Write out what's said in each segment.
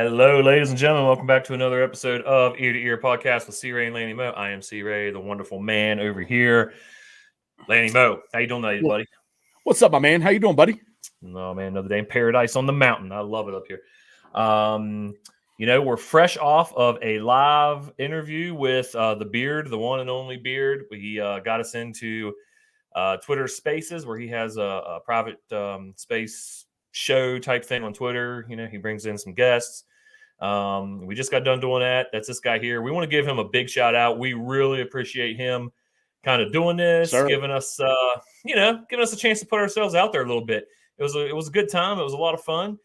Hello, ladies and gentlemen. Welcome back to another episode of Ear to Ear Podcast with C. Ray and Lanny Moe. I am C. Ray, the wonderful man over here. Lanny Moe, how you doing today, buddy? What's up, my man? How you doing, buddy? No, man, another day in paradise on the mountain. I love it up here. We're fresh off of a live interview with the Beard, the one and only Beard. He got us into Twitter Spaces, where he has a private space show type thing on Twitter. You know, he brings in some guests. We just got done doing that. That's this guy here. We want to give him a big shout out. We really appreciate him kind of doing this, giving us a chance to put ourselves out there a little bit. It was a good time. It was a lot of fun.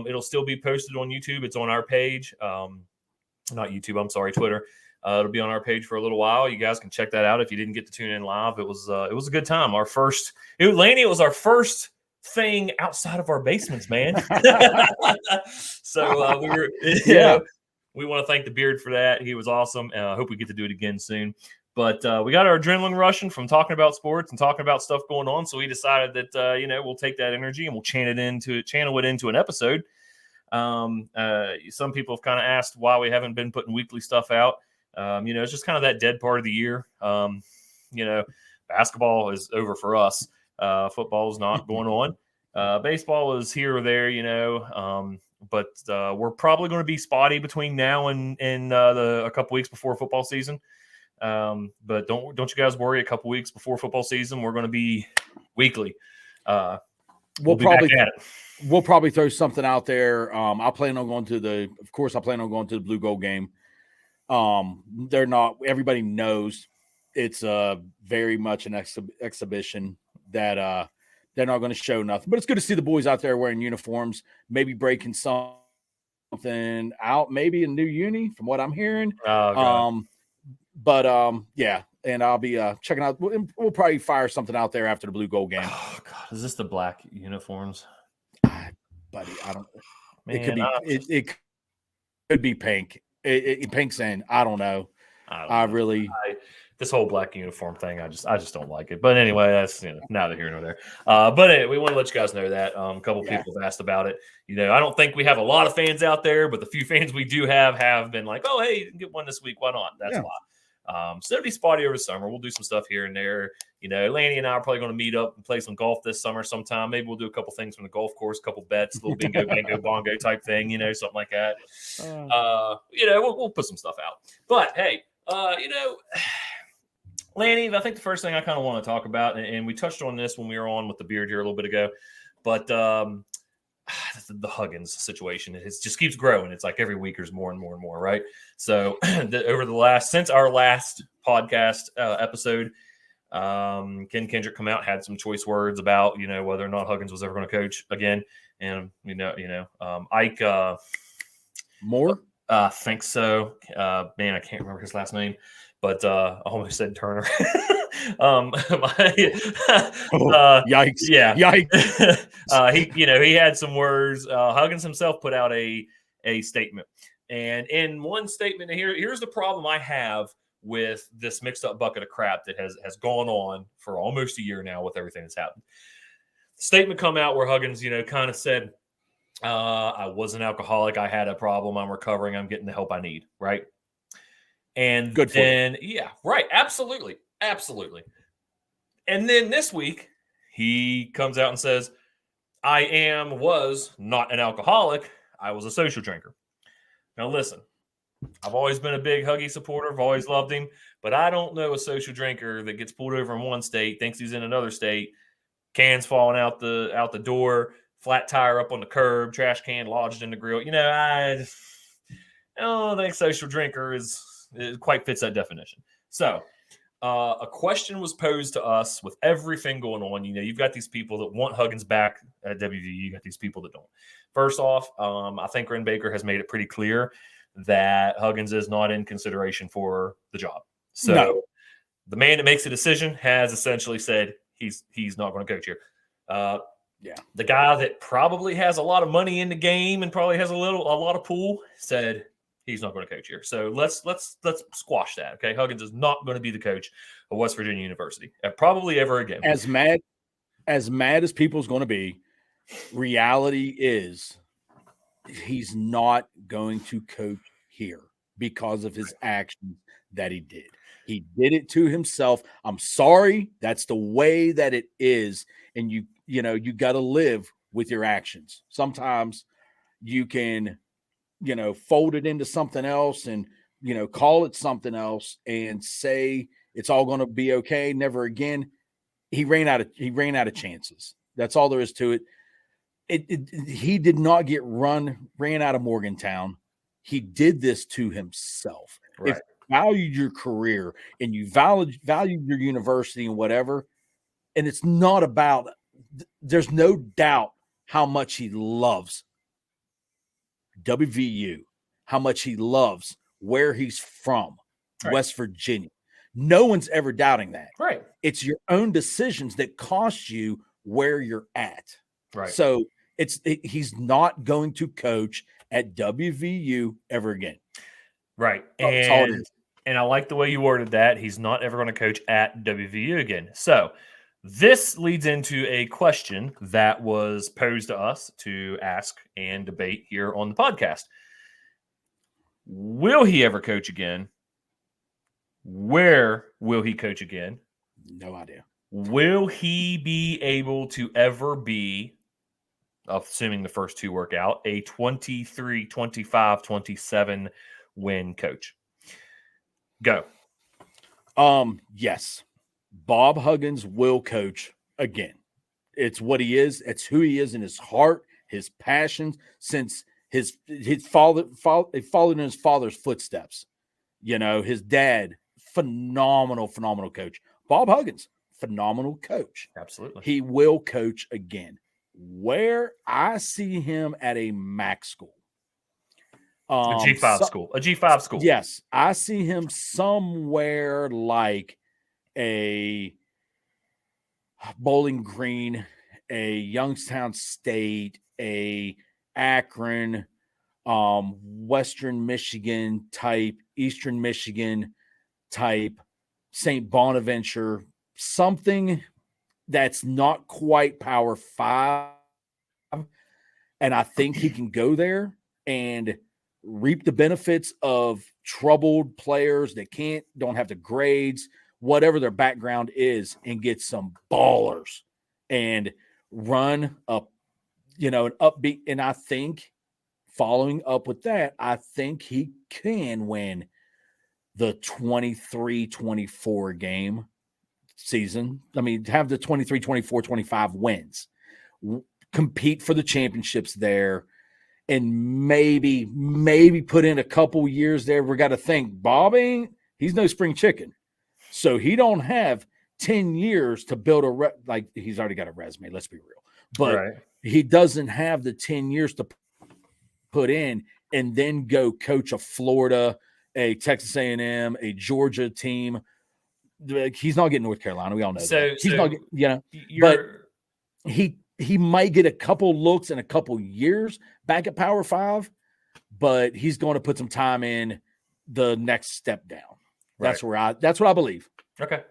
It'll still be posted on YouTube. It's on our page. Not YouTube, I'm sorry, Twitter. It'll be on our page for a little while. You guys can check that out if you didn't get to tune in live. It was a good time. It was our first thing outside of our basements, man. So we want to thank the Beard for that. He was awesome. I hope we get to do it again soon. But we got our adrenaline rushing from talking about sports and talking about stuff going on. So we decided that we'll take that energy and we'll channel it into an episode. Some people have kind of asked why we haven't been putting weekly stuff out. It's just kind of that dead part of the year. Basketball is over for us. Football is not going on. Baseball is here or there, but we're probably going to be spotty between now and a couple weeks before football season. But don't you guys worry. A couple weeks before football season, we're going to be weekly. We'll probably throw something out there. I plan on going to the Blue Gold game. They're not. Everybody knows it's very much an exhibition that they're not going to show nothing. But it's good to see the boys out there wearing uniforms, maybe breaking something out, maybe a new uni, from what I'm hearing. And I'll be checking out. We'll probably fire something out there after the Blue Gold game. Oh God, is this the black uniforms? Buddy, I don't. Man, it could be pink. Pink's in. I don't know. This whole black uniform thing, I just don't like it. But anyway, that's neither here nor there. But anyway, we want to let you guys know that a couple people have asked about it. I don't think we have a lot of fans out there, but the few fans we do have been like, oh, hey, you can get one this week. Why not? That's why. So it'll be spotty over the summer. We'll do some stuff here and there. Lanny and I are probably going to meet up and play some golf this summer sometime. Maybe we'll do a couple things from the golf course, a couple bets, a little bingo, bango, bongo type thing, something like that. We'll put some stuff out. But hey, Lanny, I think the first thing I kind of want to talk about, and we touched on this when we were on with the Beard here a little bit ago, but the Huggins situation, it just keeps growing. It's like every week there's more and more and more, right? So since our last podcast episode, Ken Kendrick come out, had some choice words about whether or not Huggins was ever going to coach again, and Ike Moore, I think so. Man, I can't remember his last name, but I almost said Turner. Yikes! Yeah, yikes! He had some words. Huggins himself put out a statement, and in one statement, here's the problem I have with this mixed up bucket of crap that has gone on for almost a year now with everything that's happened. Statement come out where Huggins, kind of said, I was an alcoholic. I had a problem. I'm recovering. I'm getting the help I need. Right. And good for him. Yeah, right. Absolutely. And then this week he comes out and says, was not an alcoholic. I was a social drinker. Now listen, I've always been a big Huggy supporter. I've always loved him, but I don't know a social drinker that gets pulled over in one state, thinks he's in another state, cans falling out the door, flat tire up on the curb, trash can lodged in the grill. I don't think social drinker it quite fits that definition. So a question was posed to us with everything going on. You've got these people that want Huggins back at WVU. You got these people that don't. First off, I think Ren Baker has made it pretty clear that Huggins is not in consideration for the job. So the man that makes the decision has essentially said he's not going to coach here. The guy that probably has a lot of money in the game and probably has a lot of pull said he's not going to coach here. So let's squash that. Okay. Huggins is not going to be the coach of West Virginia University probably ever again. As mad as people's going to be, reality is he's not going to coach here because of his actions that he did. He did it to himself. I'm sorry. That's the way that it is. And you got to live with your actions. Sometimes you can, fold it into something else and, call it something else and say it's all going to be okay. Never again. He ran out of chances. That's all there is to it. He did not get ran out of Morgantown. He did this to himself. Right. If you valued your career and you valued your university and whatever, and it's not about, there's no doubt how much he loves WVU, how much he loves where he's from, right. West Virginia. No one's ever doubting that. Right. It's your own decisions that cost you where you're at. Right. So he's not going to coach at WVU ever again. Right. That's all it is. And I like the way you worded that. He's not ever going to coach at WVU again. So this leads into a question that was posed to us to ask and debate here on the podcast. Will he ever coach again? Where will he coach again? No idea. Will he be able to ever be, assuming the first two work out, a 23, 25, 27 win coach? Go. Yes. Bob Huggins will coach again. It's what he is. It's who he is in his heart, his passions, since his father followed in his father's footsteps. His dad, phenomenal coach. Bob Huggins, phenomenal coach. Absolutely. He will coach again. Where I see him at a MAC school. A G5 school. Yes. I see him somewhere like a Bowling Green, a Youngstown State, a Akron, Western Michigan type, Eastern Michigan type, St. Bonaventure, something that's not quite Power 5. And I think he can go there and reap the benefits of troubled players that don't have the grades, whatever their background is, and get some ballers and run up, an upbeat. And I think following up with that, I think he can win the 23-24 game season. I mean, have the 23, 24, 25 wins, compete for the championships there, and maybe put in a couple years there. We got to think Bob he's no spring chicken. So he don't have 10 years to build like he's already got a resume. Let's be real, but he doesn't have the 10 years to put in and then go coach a Florida, a Texas A&M, a Georgia team. He's not getting North Carolina. We all know that. He's not getting, but he might get a couple looks in a couple years back at Power 5, but he's going to put some time in the next step down. That's what I believe. Okay.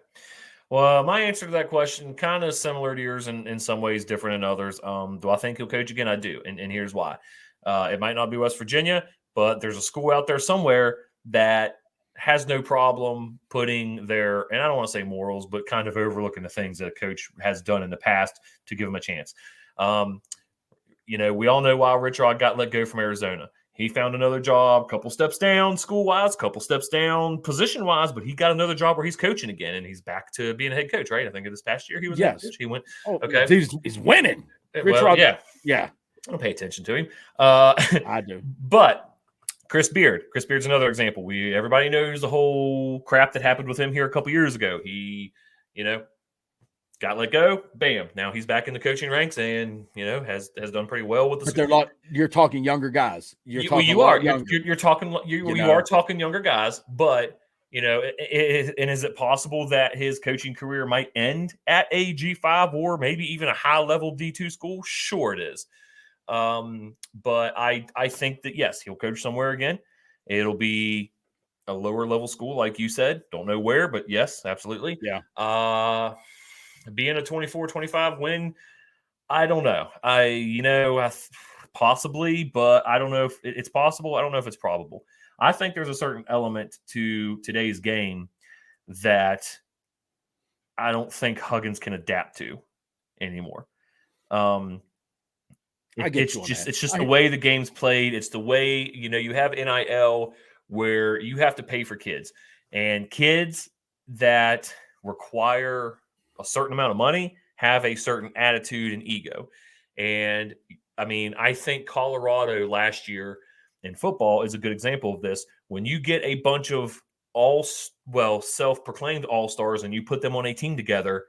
Well, my answer to that question kind of similar to yours in some ways, different in others. Do I think he'll coach again? I do. And here's why. It might not be West Virginia, but there's a school out there somewhere that has no problem putting their, and I don't want to say morals, but kind of overlooking the things that a coach has done in the past to give him a chance. We all know why Rich Rod got let go from Arizona. He found another job, couple steps down school-wise, couple steps down position-wise, but he got another job where he's coaching again, and he's back to being a head coach, right? I think this past year he was head coach. He went, okay. He's winning. Rich Rod, yeah. I don't pay attention to him. I do. But Chris Beard. Chris Beard's another example. Everybody knows the whole crap that happened with him here a couple years ago. He, got let go. Bam. Now he's back in the coaching ranks and, has done pretty well with the school. But you're talking younger guys. You're talking younger guys, but, and is it possible that his coaching career might end at a G5 or maybe even a high-level D2 school? Sure it is. But I think that, yes, he'll coach somewhere again. It'll be a lower level school, like you said. Don't know where, but yes, absolutely. Yeah. Being a 24-25 win, I don't know. Possibly, but I don't know if it's possible. I don't know if it's probable. I think there's a certain element to today's game that I don't think Huggins can adapt to anymore. It's just the way the game's played. It's the way, you have NIL where you have to pay for kids, and kids that require a certain amount of money have a certain attitude and ego. And I mean, I think Colorado last year in football is a good example of this. When you get a bunch of self-proclaimed all-stars and you put them on a team together,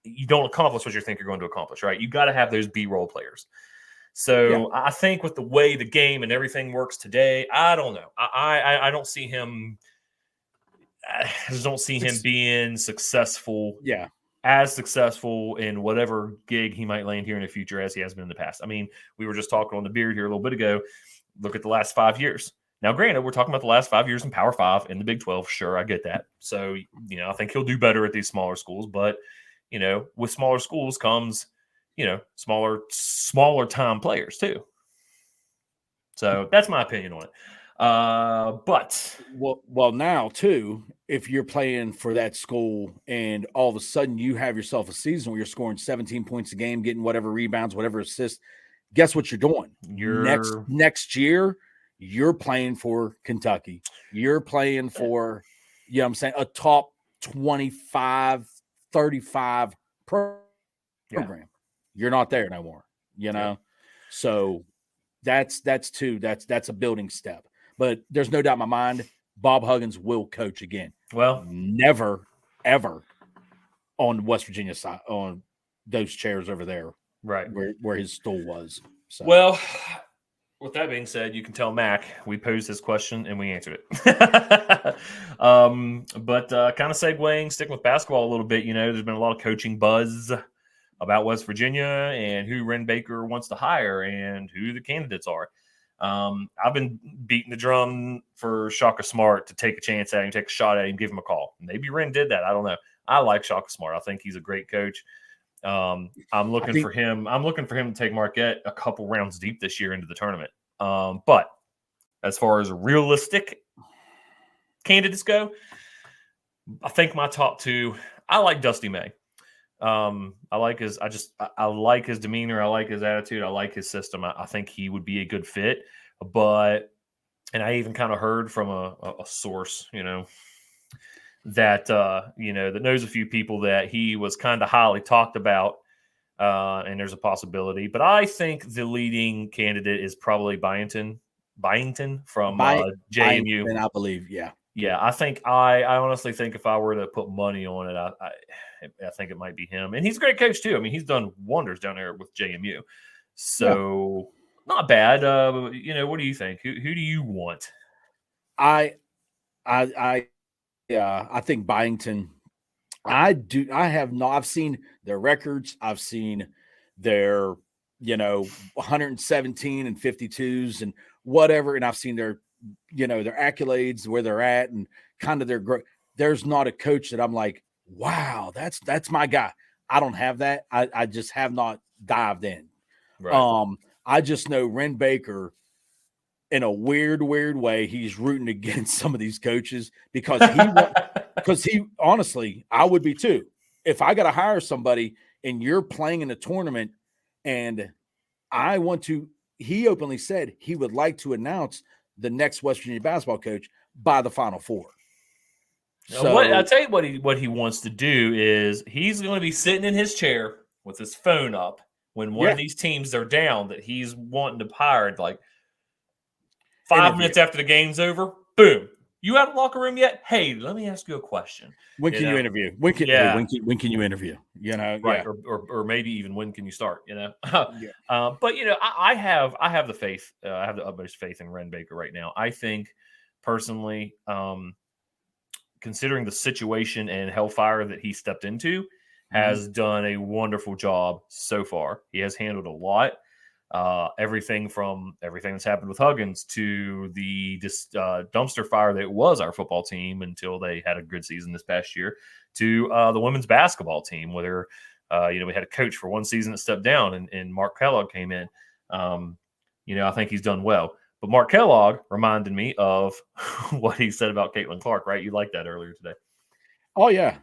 you don't accomplish what you think you're going to accomplish, right? You got to have those B-roll players. So I think with the way the game and everything works today, I don't know. I don't see him. I just don't see him being successful. Yeah. As successful in whatever gig he might land here in the future as he has been in the past. I mean, we were just talking on the beard here a little bit ago. Look at the last 5 years. Now, granted, we're talking about the last 5 years in Power 5 in the Big 12. Sure, I get that. So, I think he'll do better at these smaller schools. But, with smaller schools comes, smaller time players too. So that's my opinion on it. But now too, if you're playing for that school and all of a sudden you have yourself a season where you're scoring 17 points a game, getting whatever rebounds, whatever assists, guess what you're doing? Next year, you're playing for Kentucky. You're playing for, a top 25, 35 program. Yeah. You're not there no more, Yeah. So that's a building step. But there's no doubt in my mind, Bob Huggins will coach again. Well, never, ever on West Virginia side, on those chairs over there, right where his stool was. So. Well, with that being said, you can tell Mac we posed this question and we answered it. But kind of segueing, sticking with basketball a little bit, there's been a lot of coaching buzz about West Virginia and who Ren Baker wants to hire and who the candidates are. I've been beating the drum for Shaka Smart to take a chance at him, take a shot at him, give him a call. Maybe Ren did that. I don't know. I like Shaka Smart. I think he's a great coach. I'm looking for him to take Marquette a couple rounds deep this year into the tournament. But as far as realistic candidates go, I think my top two, I like Dusty May. I like his demeanor. I like his attitude. I like his system. I think he would be a good fit, and I even kind of heard from a source, that knows a few people that he was kind of highly talked about. And there's a possibility, but I think the leading candidate is probably Byington from JMU. And I believe, yeah. I honestly think if I were to put money on it, I think it might be him. And he's a great coach too. I mean, he's done wonders down there with JMU. So not bad. What do you think? Who do you want? I think Byington. I've seen their records. I've seen their, 117 and 52s and whatever. And I've seen their accolades, where they're at and kind of their growth. There's not a coach that I'm like, wow, that's my guy. I don't have that. I just have not dived in. Right. I just know Ren Baker, in a weird way, he's rooting against some of these coaches because he honestly, I would be too. If I got to hire somebody and you're playing in a tournament and I want to, he openly said he would like to announce the next West Virginia basketball coach by the Final Four. So I'll tell you what he wants to do is he's going to be sitting in his chair with his phone up when one of these teams are down that he's wanting to hire, like 5 minutes after the game's over, boom. You out of the locker room yet? Hey, let me ask you a question. When can you interview? When can you interview? Right. Or maybe even when can you start? But I have the faith. I have the utmost faith in Ren Baker right now. I think personally, considering the situation and hellfire that he stepped into, has done a wonderful job so far. He has handled a lot. Everything that's happened with Huggins to the dumpster fire that was our football team until they had a good season this past year, to the women's basketball team, where we had a coach for one season that stepped down and Mark Kellogg came in. I think he's done well. But Mark Kellogg reminded me of what he said about Caitlin Clark, right? You liked that earlier today. Oh, yeah.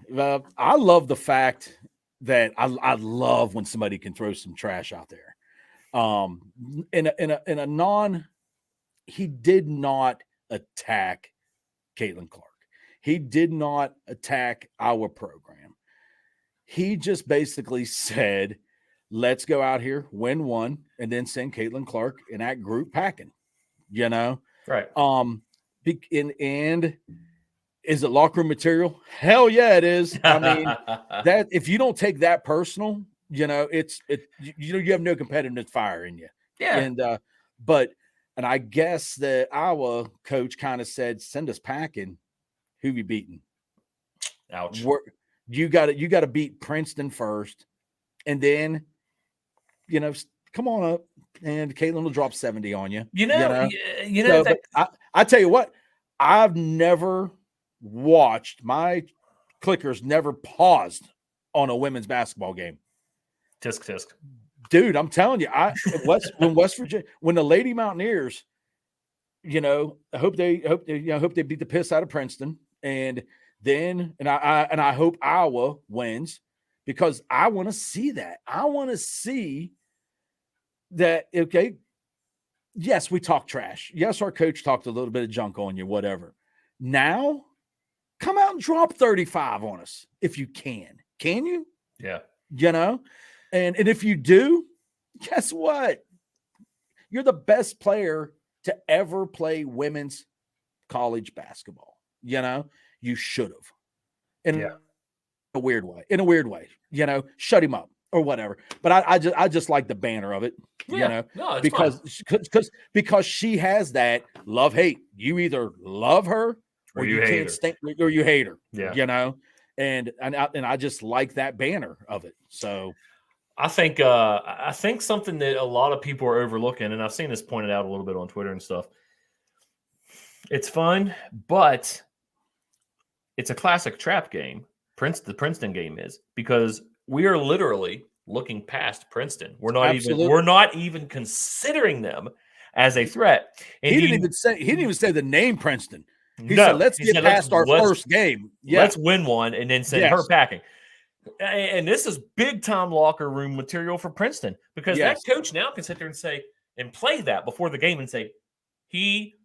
I love the fact that I love when somebody can throw some trash out there. He did not attack Caitlin Clark. He did not attack our program. He just basically said, let's go out here, win one, and then send Caitlin Clark in that group packing, Right. And is it locker room material? Hell yeah, it is. I mean, that if you don't take that personal, you have no competitive fire in you. Yeah. And I guess the Iowa coach kind of said, send us packing. Who you beating? Ouch. You got to beat Princeton first, and then come on up, and Caitlin will drop 70 on you. I tell you what, I've never watched, my clickers never paused on a women's basketball game. Tisk. Dude, I'm telling you, when West Virginia, when the Lady Mountaineers, I hope they beat the piss out of Princeton, and I hope Iowa wins, because I want to see that. I want to see that. Okay, yes, we talk trash. Yes, our coach talked a little bit of junk on you, whatever. Now, come out and drop 35 on us if you can. Can you? Yeah. And if you do, guess what? You're the best player to ever play women's college basketball. You should have. In a weird way. Shut him up or whatever. But I just like the banner of it. Because she has that love-hate. You either love her or you can't stand, or you hate her. Yeah. And I just like that banner of it. So I think something that a lot of people are overlooking, and I've seen this pointed out a little bit on Twitter and stuff. It's fun, but it's a classic trap game. The Princeton game is, because we are literally looking past Princeton. We're not even considering them as a threat. And he didn't even say the name Princeton. He said, let's get past our first game. Yeah. Let's win one and then send her packing. And this is big time locker room material for Princeton, because that coach now can sit there and say, and play that before the game and say, he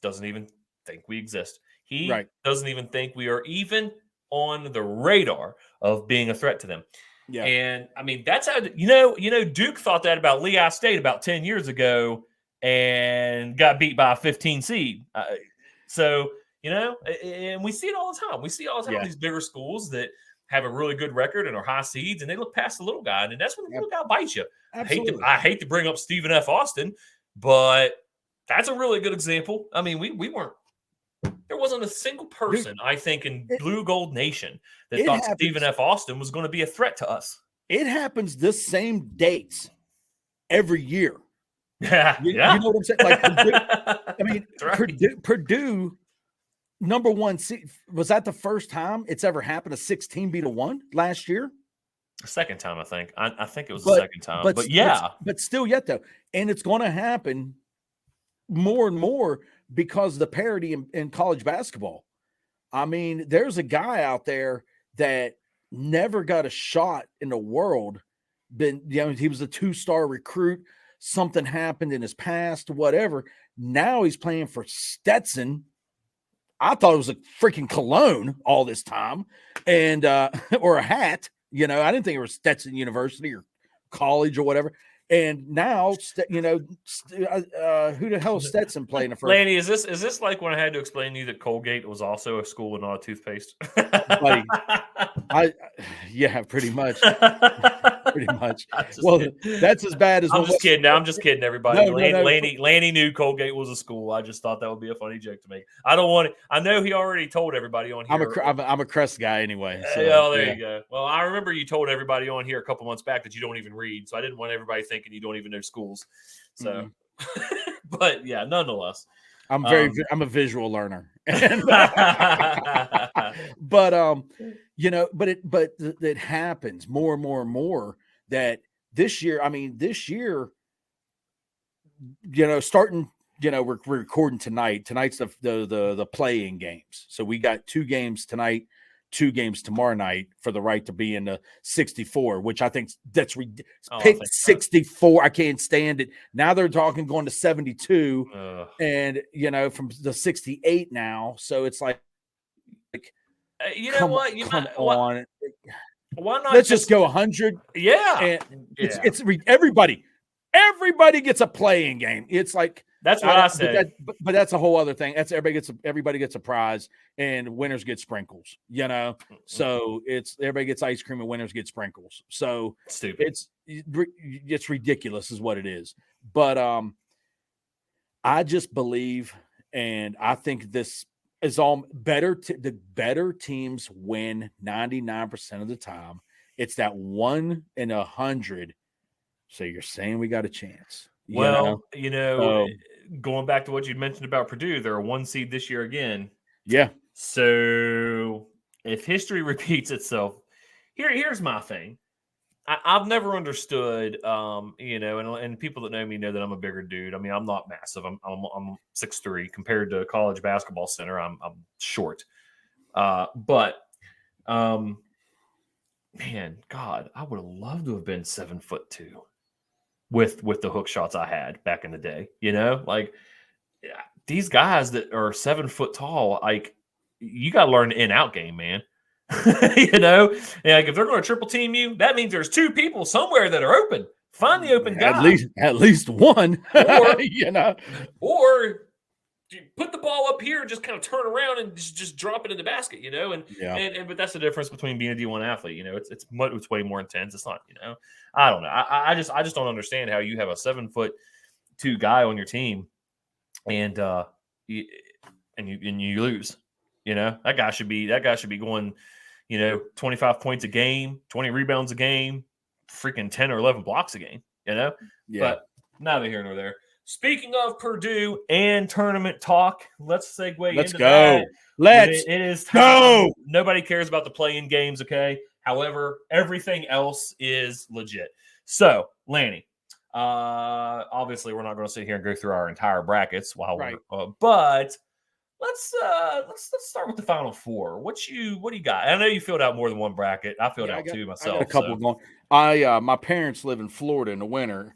doesn't even think we exist. He doesn't even think we are even on the radar of being a threat to them. Yeah. And I mean, that's how, Duke thought that about Lehigh State about 10 years ago and got beat by a 15 seed. And we see it all the time. We see all the time these bigger schools that have a really good record and are high seeds, and they look past the little guy, and that's when the little guy bites you. I hate to bring up Stephen F. Austin, but that's a really good example. I mean, we weren't. There wasn't a single person, I think, in Blue Gold Nation that thought Stephen F. Austin was going to be a threat to us. It happens the same dates every year. Yeah, you know what I'm saying? Like Purdue, number one seed. Was that the first time it's ever happened? A 16 beat a 1 last year. Second time, I think. I think it was the second time. But still, yet though, and it's going to happen more and more because of the parity in college basketball. I mean, there's a guy out there that never got a shot in the world. He was a 2-star recruit. Something happened in his past, whatever. Now he's playing for Stetson. I thought it was a freaking cologne all this time, and or a hat. I didn't think it was Stetson University or college or whatever. And now, who the hell is Stetson playing the first? Lanny, is this like when I had to explain to you that Colgate was also a school and not a toothpaste? Buddy, pretty much. Pretty much. Well, kidding. That's as bad as. I'm just kidding. I'm just kidding, everybody. Lanny knew Colgate was a school. I just thought that would be a funny joke to make. I don't want it. I know he already told everybody on here. I'm a Crest guy anyway. So, there you go. Well, I remember you told everybody on here a couple months back that you don't even read, so I didn't want everybody thinking you don't even know schools. So, but yeah, nonetheless. I'm a visual learner. But it happens more and more and more that this year, starting, we're recording tonight. Tonight's the play-in games. So we got 2 games tonight, 2 games tomorrow night for the right to be in the 64, which I think that's pick 64. I can't stand it. Now they're talking going to 72, and from the 68 now. So it's like you know what? Come on. Why not? Let's just go 100. Yeah. And it's everybody gets a play-in game. It's like that's what I said. But that's a whole other thing. That's everybody gets a prize, and winners get sprinkles. So everybody gets ice cream and winners get sprinkles. So stupid. It's ridiculous, is what it is. But I just believe, and I think this is all better. The better teams win 99% of the time. It's that 1 in 100. So you're saying we got a chance? Well, going back to what you mentioned about Purdue, they're a 1 seed this year again. Yeah. So if history repeats itself, here's my thing. I've never understood, and people that know me know that I'm a bigger dude. I mean, I'm not massive. I'm 6'3" compared to college basketball center. I'm short. But man, God, I would have loved to have been 7'2" with the hook shots I had back in the day. These guys that are 7 foot tall, like, you got to learn the in-out game, man. If they're going to triple team you, that means there's 2 people somewhere that are open. Find the open guy. At least one. Or put the ball up here and just kind of turn around and just drop it in the basket. But that's the difference between being a D1 athlete. It's way more intense. It's not. I don't know. I just don't understand how you have a 7'2" guy on your team, and you lose. That guy should be going, 25 points a game, 20 rebounds a game, freaking 10 or 11 blocks a game, Yeah. But neither here nor there. Speaking of Purdue and tournament talk, let's segue into that. Let's it is time. Go. Nobody cares about the play-in games, okay? However, everything else is legit. So, Lanny, obviously we're not going to sit here and go through our entire brackets but let's start with the Final Four. What do you got? I know you filled out more than one bracket. I filled out 2 myself. I got a couple going. My parents live in Florida in the winter,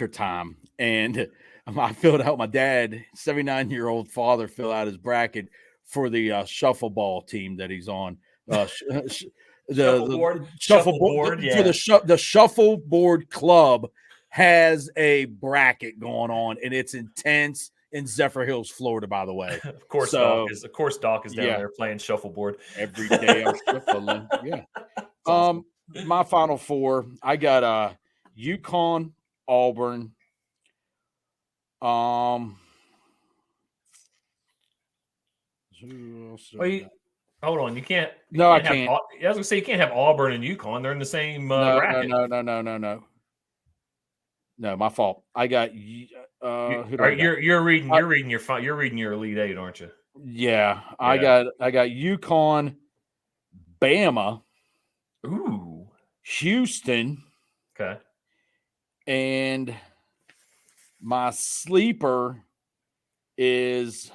time, and I filled out my dad, 79-year-old father, filled out his bracket for the shuffleball team that he's on. Shuffleboard, for the shuffleboard club has a bracket going on, and it's intense. In Zephyr Hills, Florida, by the way. Of course, Doc is down there playing shuffleboard every day. I'm shuffling. Yeah. Awesome. My Final Four, I got UConn, Auburn. Hold on, you can't. I can't. I was gonna say you can't have Auburn and UConn. They're in the same bracket. No, my fault. I got. You're reading your Elite Eight, aren't you? Yeah, I got UConn, Bama, Houston. Okay. And my sleeper is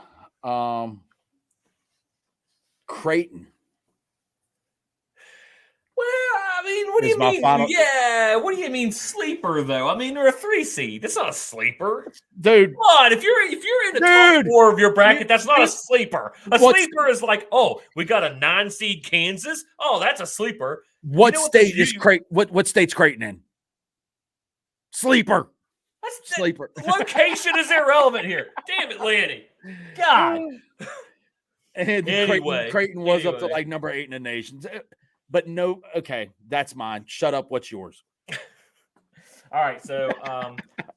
Creighton. Well, I mean, what do you mean? What do you mean sleeper though? I mean, they're a 3 seed. That's not a sleeper, dude. Come on, if you're in the top 4 of your bracket, that's not a sleeper. Sleeper is like, we got a 9 seed Kansas. Oh, that's a sleeper. What state is Creighton? What state's Creighton in? Sleeper. Sleeper. Location is irrelevant here. Damn it, Lanny. God. And Creighton was up to like number 8 in the nation. But no, okay, that's mine. Shut up. What's yours? All right, so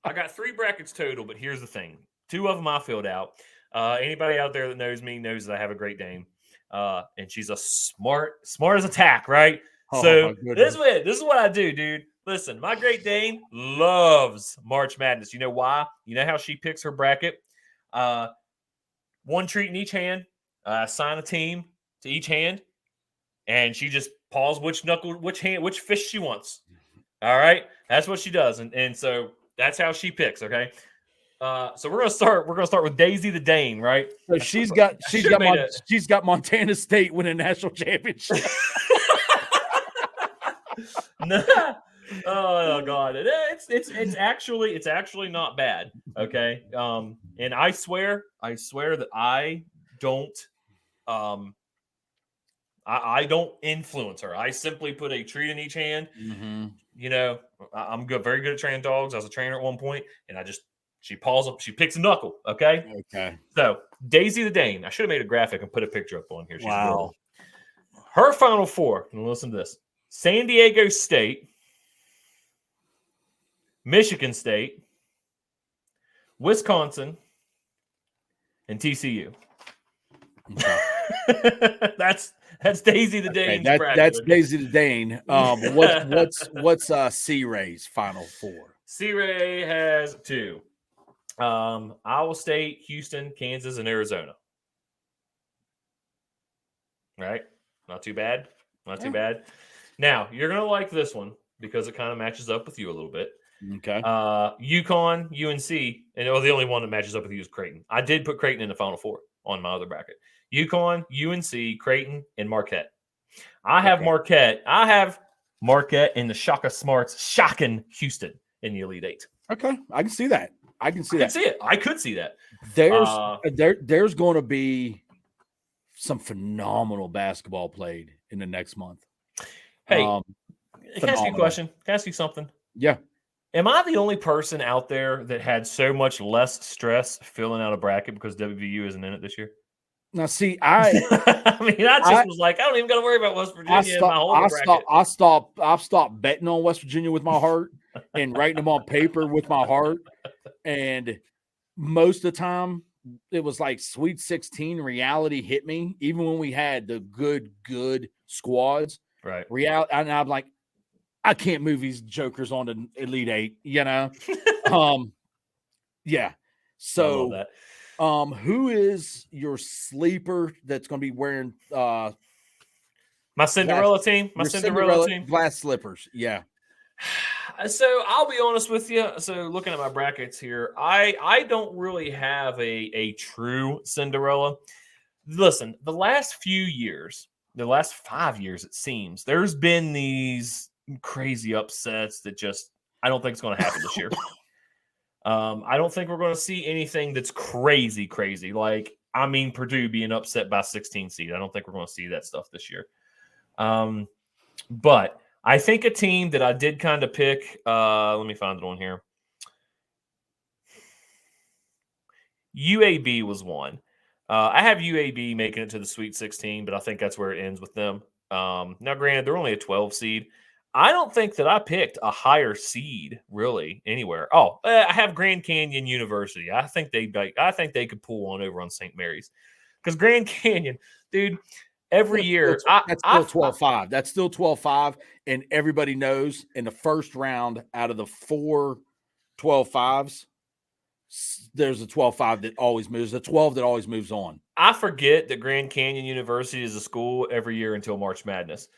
I got 3 brackets total, but here's the thing. 2 of them I filled out. Anybody out there that knows me knows that I have a Great Dane. And she's a smart as a tack, right? So this is what I do, dude. Listen, my Great Dane loves March Madness. You know why? You know how she picks her bracket? 1 treat in each hand, assign a team to each hand, and she just pulls which fist she wants. All right, that's what she does, and so that's how she picks. Okay. So we're gonna start. We're gonna start with Daisy the Dane, right? So she's got Montana State winning national championship. No. Oh God, it's actually not bad. Okay. And I swear that I don't I don't influence her. I simply put a treat in each hand. Mm-hmm. You know, I'm good, very good at training dogs. I was a trainer at one point, and she paws up, she picks a knuckle. Okay. Okay. So Daisy the Dane. I should have made a graphic and put a picture up on here. She's wow. adorable. Her Final Four. And listen to this: San Diego State, Michigan State, Wisconsin, and TCU. Okay. That's Daisy the Dane. That's Daisy the Dane. What's C Ray's Final Four? C Ray has 2. Iowa State, Houston, Kansas, and Arizona. Right? Not too bad. Not too bad. Now, you're going to like this one because it kind of matches up with you a little bit. Okay. UConn, UNC, and the only one that matches up with you is Creighton. I did put Creighton in the Final Four on my other bracket. UConn, UNC, Creighton, and Marquette. I have Marquette in the Shaka Smarts, shocking Houston in the Elite 8. Okay. I can see that. I could see that. There's going to be some phenomenal basketball played in the next month. Hey, can I ask you a question? Can I ask you something? Yeah. Am I the only person out there that had so much less stress filling out a bracket because WVU isn't in it this year? Now, see, I was like, I don't even got to worry about West Virginia in my whole bracket. I've stopped betting on West Virginia with my heart and writing them on paper with my heart. And most of the time, it was like Sweet 16 reality hit me, even when we had the good squads. Right. Reality, and I'm like, I can't move these jokers on to Elite 8, you know? Yeah. So, who is your sleeper that's going to be wearing my Cinderella team? My Cinderella team? Glass slippers, yeah. So I'll be honest with you. So looking at my brackets here, I don't really have a true Cinderella. Listen, the last 5 years, it seems, there's been these crazy upsets that I don't think it's going to happen this year. I don't think we're going to see anything that's crazy. Like, Purdue being upset by 16 seed. I don't think we're going to see that stuff this year. But I think a team that I did kind of pick, let me find it on here. UAB was one. I have UAB making it to the Sweet 16, but I think that's where it ends with them. Now, granted, they're only a 12 seed. I don't think that I picked a higher seed really anywhere. Oh, I have Grand Canyon University. I think they could pull one over on St. Mary's because Grand Canyon, dude. Every year, that's still 12-5. That's still 12-5, and everybody knows in the first round out of the 4 12-5s, there's a 12-5 that always moves. The 12 that always moves on. I forget that Grand Canyon University is a school every year until March Madness.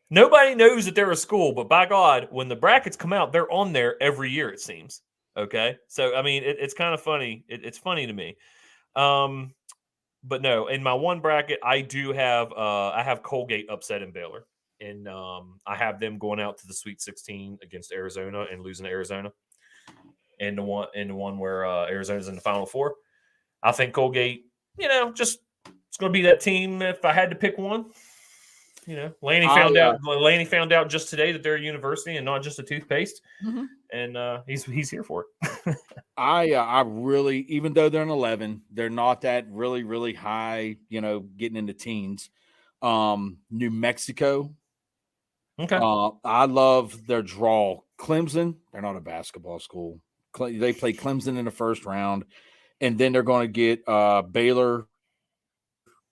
Nobody knows that they're a school, but by God, when the brackets come out, they're on there every year, it seems. Okay? So, it's kind of funny. It's funny to me. But no, in my one bracket, I do have I have Colgate upset in Baylor. And I have them going out to the Sweet 16 against Arizona and losing to Arizona. And the one where Arizona's in the Final Four. I think Colgate, it's going to be that team if I had to pick one. Laney found out just today that they're a university and not just a toothpaste, and he's here for it. I really, even though they're an 11, they're not that really, really high. Getting into teens. New Mexico. Okay. I love their draw. Clemson. They're not a basketball school. They play Clemson in the first round, and then they're going to get Baylor,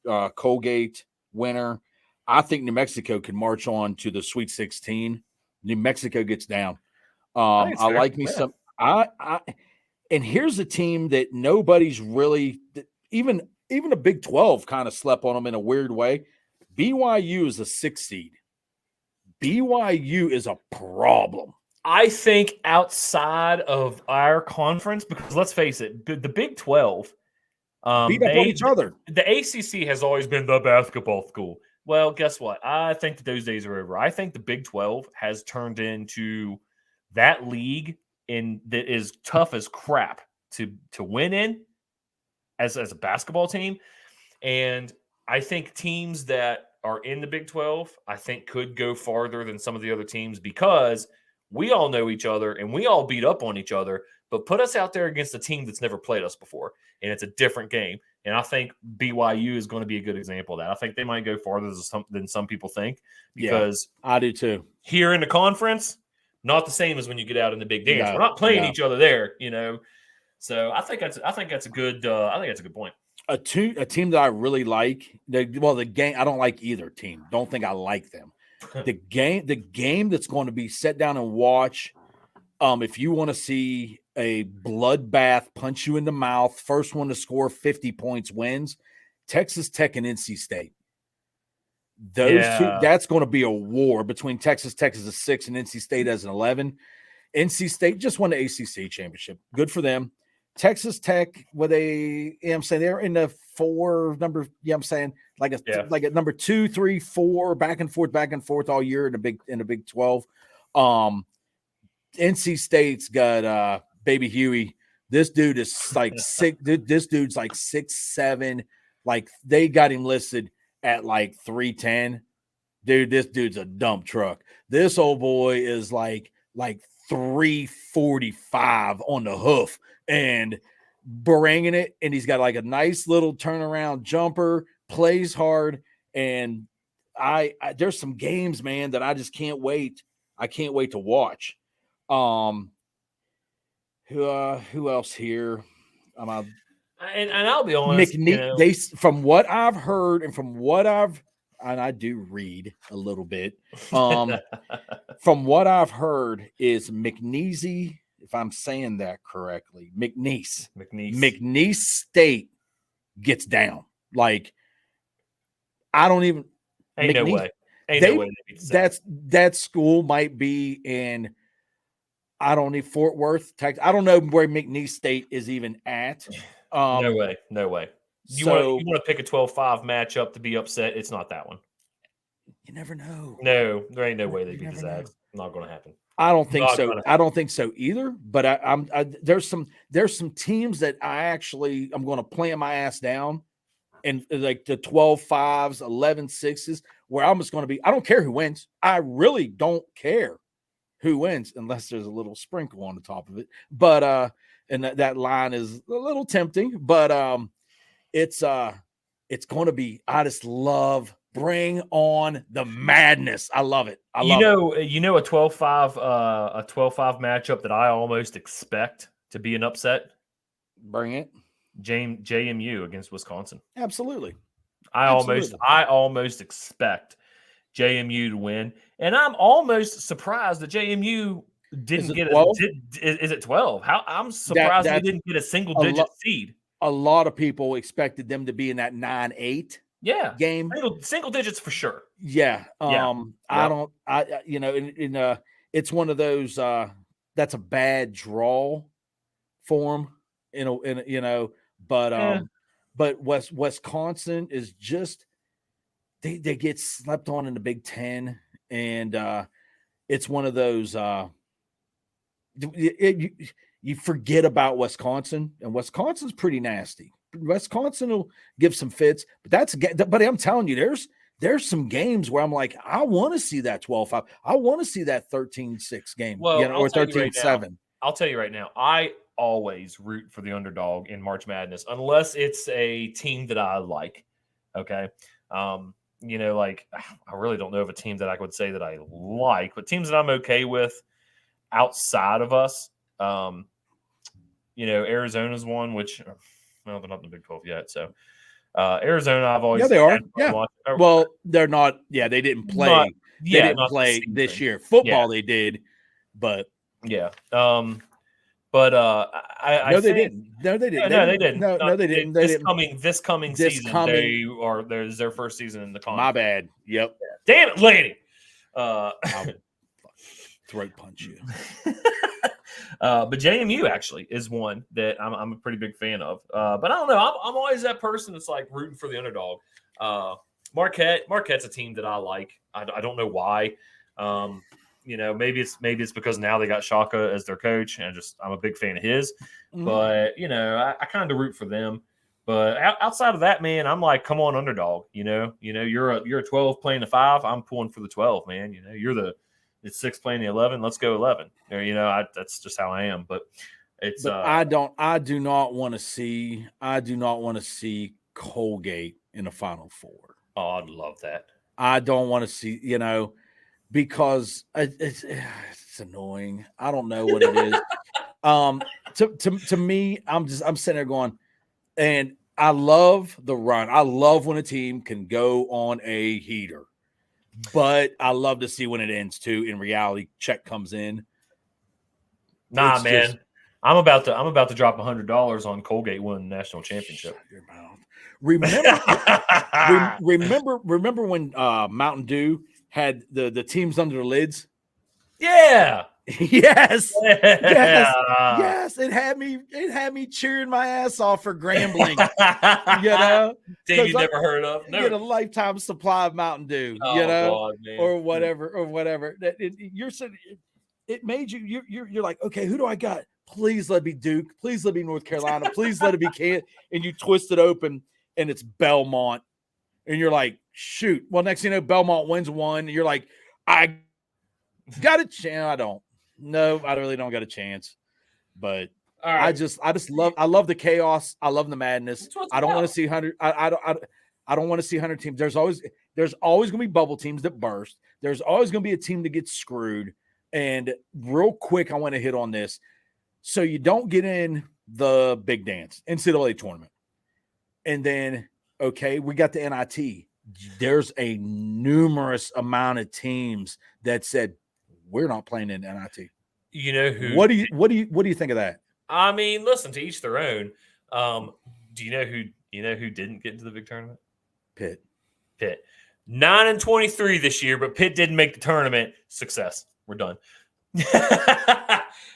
Colgate winner. I think New Mexico can march on to the Sweet 16. New Mexico gets down. I like me some. And here's a team that nobody's really, even a Big 12 kind of slept on them in a weird way. BYU is a 6 seed. BYU is a problem. I think outside of our conference, because let's face it, the Big 12, beat up on each other. The ACC has always been the basketball school. Well, guess what? I think that those days are over. I think the Big 12 has turned into that league that is tough as crap to win in as a basketball team. And I think teams that are in the Big 12, I think could go farther than some of the other teams because we all know each other and we all beat up on each other, but put us out there against a team that's never played us before, and it's a different game. And I think BYU is going to be a good example of that. I think they might go farther than some people think because I do too. Here in the conference, not the same as when you get out in the big dance. We're not playing each other there, So I think that's a good point. A team that I really like. The game. I don't like either team. Don't think I like them. The game that's going to be sit down and watch. If you want to see a bloodbath, punch you in the mouth, first one to score 50 points wins. Texas Tech and NC State. Those two. That's going to be a war between Texas Tech as a 6 and NC State as an 11. NC State just won the ACC championship. Good for them. Texas Tech, they're in the 4 number, like a number 2, 3, 4, back and forth all year in the Big 12. NC State's got Baby Huey. This dude is like this dude's like 6'7". Like they got him listed at like 310. Dude, this dude's a dump truck. This old boy is like 345 on the hoof and bringing it, and he's got like a nice little turnaround jumper, plays hard, and I there's some games, man, that I just can't wait. I can't wait to watch. Who else here? And I'll be honest, they, from what I've heard and from what I do read a little bit. From what I've heard is McNeese, if I'm saying that correctly, McNeese State gets down. Like, I don't even. Ain't no way. That school might be in. I don't need Fort Worth, Texas. I don't know where McNeese State is even at. No way. You want to pick a 12-5 matchup to be upset? It's not that one. You never know. No, there ain't no way they beat the Zags. Not going to happen. I don't think so. I don't think so either. But there's some teams that I'm going to plant my ass down, and like the 12-5s, 11-6s, where I'm just going to be. I don't care who wins. I really don't care who wins unless there's a little sprinkle on the top of it. But and that line is a little tempting. But it's going to be. I just love. Bring on the madness. I love it. A 12-5 matchup that I almost expect to be an upset. Bring it. JMU against Wisconsin. Absolutely. I almost expect JMU to win, and I'm almost surprised that JMU didn't get is it 12? I'm surprised they didn't get a single digit seed. A lot of people expected them to be in that 9-8. Game single digits for sure. It's one of those that's a bad draw for them but Wisconsin is just they get slept on in the Big Ten, and it's one of those you forget about Wisconsin, and Wisconsin's pretty nasty. Wisconsin will give some fits, but I'm telling you, there's some games where I'm like, I want to see that 12-5. I want to see that 13-6 game, or 13-7. I'll tell you right now, I always root for the underdog in March Madness, unless it's a team that I like. Okay. I really don't know of a team that I would say that I like, but teams that I'm okay with outside of us, Arizona's one, which – well, they're not in the Big 12 yet. So, Arizona, I've always they are. Yeah. Well, they're not. Yeah, they didn't play. They didn't play this year. Football, they did, but yeah. No, they didn't. No, they didn't. No, they didn't. This coming season, there's their first season in the conference. My bad. Yep. Damn it, lady. throat punch you. But JMU actually is one that I'm a pretty big fan of. But I don't know. I'm always that person that's like rooting for the underdog. Marquette's a team that I like. I don't know why. Maybe it's because now they got Shaka as their coach, and I'm a big fan of his. Mm-hmm. But I kind of root for them. But outside of that, man, I'm like, come on, underdog. You're a 12 playing a 5. I'm pulling for the 12, man. It's 6 playing the 11. Let's go 11. That's just how I am. But it's. But I do not want to see Colgate in the Final Four. Oh, I'd love that. I don't want to see, because it's annoying. I don't know what it is. To me, I'm sitting there going, and I love the run. I love when a team can go on a heater, but I love to see when it ends too. In reality, check comes in. Nah, man. I'm about to drop $100 on Colgate winning the national championship. Shut your mouth. Remember when Mountain Dew had the teams under the lids? Yeah. Yes. It had me cheering my ass off for Grambling. Team you never heard of. Never. Get a lifetime supply of Mountain Dew. God, man. Or whatever. It made you're like, okay, who do I got? Please let me Duke. Please let me North Carolina. Please let it be Kent. And you twist it open, and it's Belmont. And you're like, shoot. Well, next thing you know, Belmont wins one. You're like, I got a chance. I don't. No, I really don't got a chance. But right. I love the chaos. I love the madness. I don't want to see 100. I don't want to see 100 teams. There's always going to be bubble teams that burst. There's always going to be a team that gets screwed. And real quick, I want to hit on this. So you don't get in the big dance, NCAA tournament. And then, okay, we got the NIT. There's a numerous amount of teams that said, we're not playing in NIT. You know who? What do you think of that? I mean, listen, to each their own. Do you know who didn't get into the big tournament? Pitt. 9-23 this year, but Pitt didn't make the tournament. Success. We're done.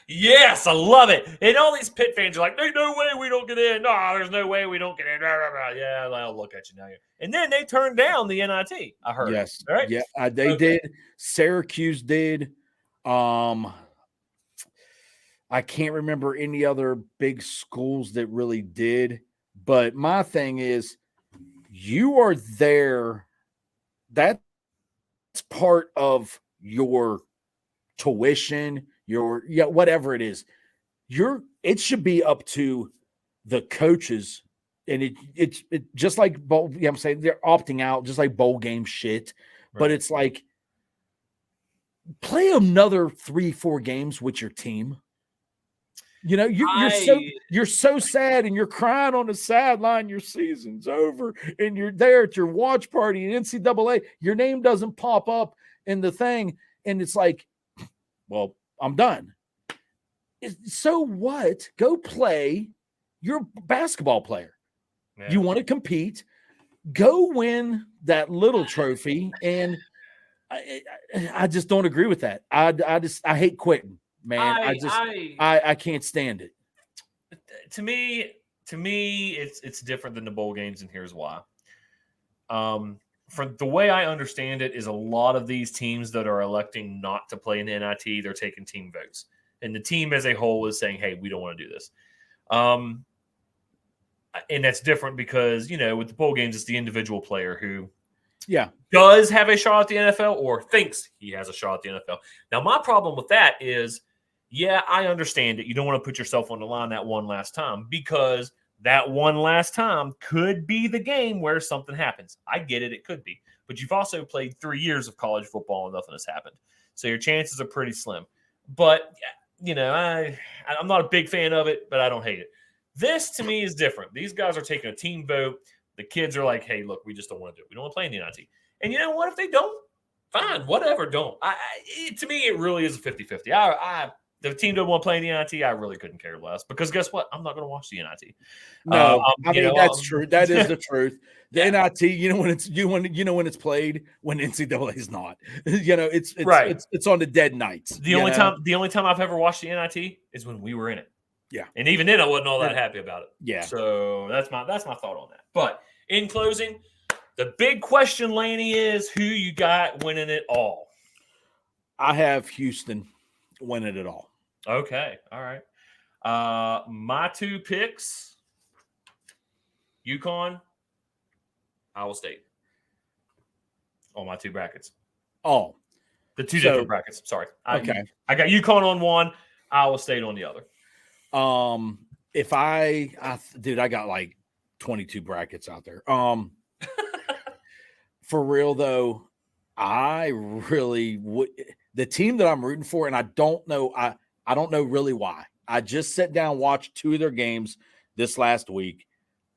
Yes, I love it. And all these Pitt fans are like, there's no way we don't get in. No, there's no way we don't get in. Yeah, I'll look at you now. And then they turned down the NIT, I heard. Yes. Right? Yeah, they did. Syracuse did. I can't remember any other big schools that really did. But my thing is, you are there. That's part of your tuition, whatever it is. It should be up to the coaches, and it's just like bowl. I'm saying they're opting out, just like bowl game shit. Right. But it's like, play another 3-4 games with your team. You're so sad, and you're crying on the sideline. Your season's over, and you're there at your watch party in NCAA. Your name doesn't pop up in the thing, and it's like, well, I'm done. So what? Go play. You're a basketball player. Yeah. You want to compete. Go win that little trophy. And I just don't agree with that. I hate quitting, man. I can't stand it. To me, it's different than the bowl games, and here's why. From the way I understand it, is a lot of these teams that are electing not to play in the NIT, they're taking team votes. And the team as a whole is saying, hey, we don't want to do this. And that's different because, with the bowl games, it's the individual player who does have a shot at the NFL or thinks he has a shot at the NFL. Now, my problem with that is, I understand it. You don't want to put yourself on the line that one last time, because that one last time could be the game where something happens. I get it. It could be. But you've also played 3 years of college football and nothing has happened. So your chances are pretty slim. But, I'm not a big fan of it, but I don't hate it. This, to me, is different. These guys are taking a team vote. The kids are like, hey, look, we just don't want to do it. We don't want to play in the NIT. And you know what? If they don't, fine, whatever, don't. To me, it really is a 50-50. the team didn't want to play in the NIT, I really couldn't care less because guess what? I'm not going to watch the NIT. No, I mean that's true. That is the truth. The NIT, when it's played when NCAA is not. It's right. It's on the dead nights. The only time I've ever watched the NIT is when we were in it. Yeah, and even then I wasn't all that happy about it. Yeah. So that's my thought on that. But in closing, the big question, Laney, is who you got winning it all. I have Houston winning it all. Okay. All right. My two picks, UConn, Iowa State. On my two brackets. Oh. The two different brackets. Sorry. Okay. I got UConn on one, Iowa State on the other. If I got like 22 brackets out there. For real though, I really would. The team that I'm rooting for, and I don't know really why. I just sat down, watched 2 of their games this last week.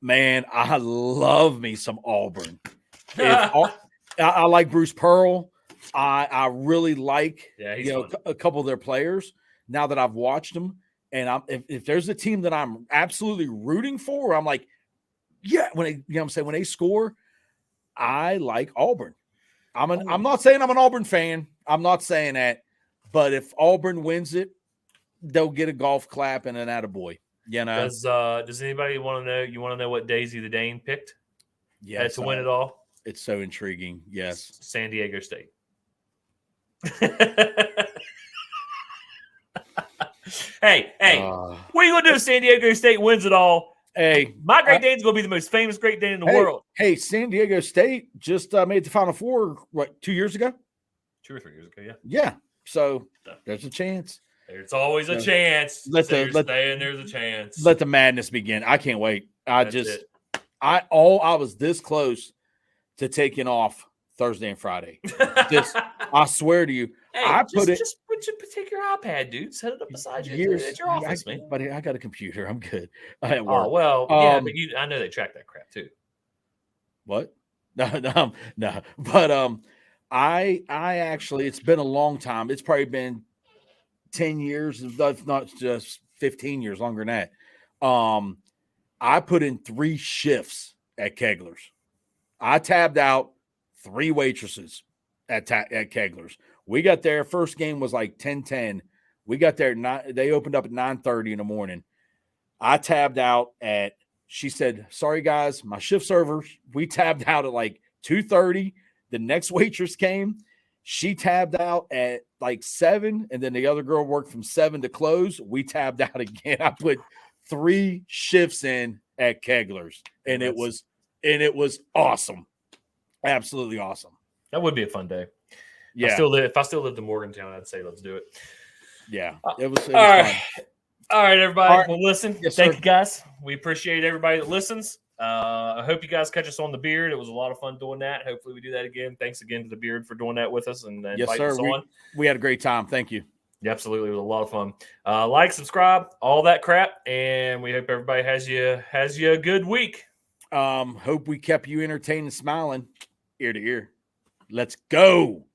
Man, I love me some Auburn. I like Bruce Pearl. I really like a couple of their players now that I've watched them. And if there's a team that I'm absolutely rooting for, I'm like, yeah, when they score, I like Auburn. I'm not saying I'm an Auburn fan. I'm not saying that, but if Auburn wins it, they'll get a golf clap and an attaboy. Does anybody want to know? You want to know what Daisy the Dane picked? Yes, to win it all. It's so intriguing. Yes, San Diego State. Hey, what are you gonna do if San Diego State wins it all? Hey, my Great Dane's gonna be the most famous Great Dane in the world. Hey, San Diego State just made the Final Four 2 years ago? 2 or 3 years ago, yeah. Yeah. So there's a chance. There's always a chance. There's a chance. Let the madness begin. I can't wait. I was this close to taking off Thursday and Friday. I swear to you. Hey, just take your iPad, dude. Set it up beside you at your office, man. Buddy, I got a computer. I'm good. Oh, well, yeah, but I know they track that crap too. What? No. But I actually, it's been a long time. It's probably been 10 years, if not just 15 years, longer than that. I put in 3 shifts at Kegler's. I tabbed out 3 waitresses at Kegler's. We got there. First game was like 10:10. We got there. They opened up at 9:30 in the morning. I tabbed out at. She said, "Sorry guys, my shift's over." We tabbed out at like 2:30. The next waitress came. She tabbed out at like 7, and then the other girl worked from 7 to close. We tabbed out again. I put 3 shifts in at Kegler's, and it was awesome, absolutely awesome. That would be a fun day. Yeah. If I still lived in Morgantown, I'd say let's do it. Yeah. It was all right. Fun. All right, everybody. All right. Well, listen. Yes, thank you, guys. We appreciate everybody that listens. I hope you guys catch us on the Beard. It was a lot of fun doing that. Hopefully we do that again. Thanks again to the Beard for doing that with us and inviting us on. We had a great time. Thank you. Yeah, absolutely. It was a lot of fun. Like, subscribe, all that crap. And we hope everybody has you a good week. Hope we kept you entertained and smiling ear to ear. Let's go.